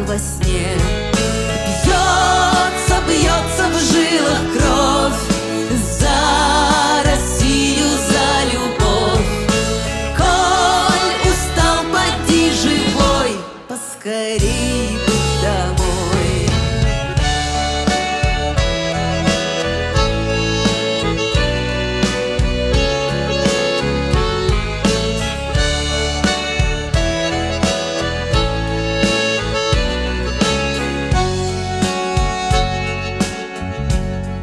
во сне. Бьется, бьется в жилах кровь за Россию, за любовь. Коль устал, поди живой, поскорей бы домой.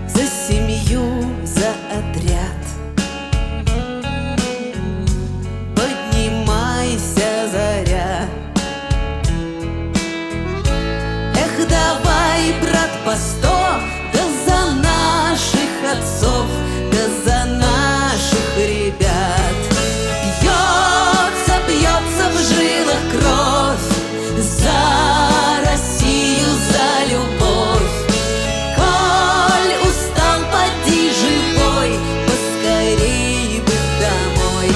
За семью, за отряд поднимайся, заря. Эх, давай, брат, по 100, да за наших отцов, да за наших ребят. Бьется, бьется в жилах кровь за Россию, за любовь. Коль устал, поди живой, поскорей бы домой.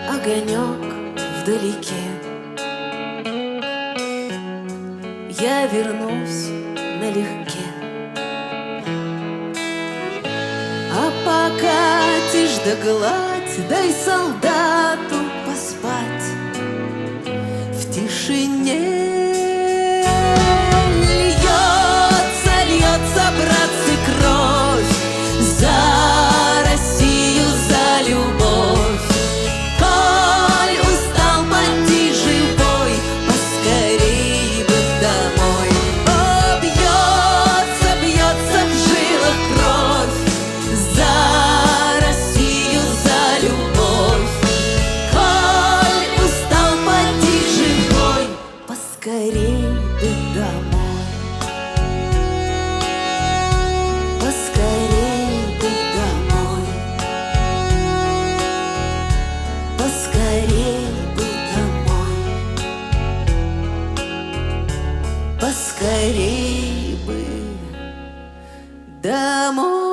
Огонек вдалеке, я вернусь налегке. А пока тишь да гладь, дай солдату поспать в тишине. Льется, льется, братцы, кровь за Россию, за любовь. Коль устал, поди живой, поскорей бы домой. О, бьется, бьется в жилах кровь за Россию, за любовь. Коль устал, поди живой, поскорей бы домой. Поскорей бы домой. Поскорей бы домой. Поскорей бы домой.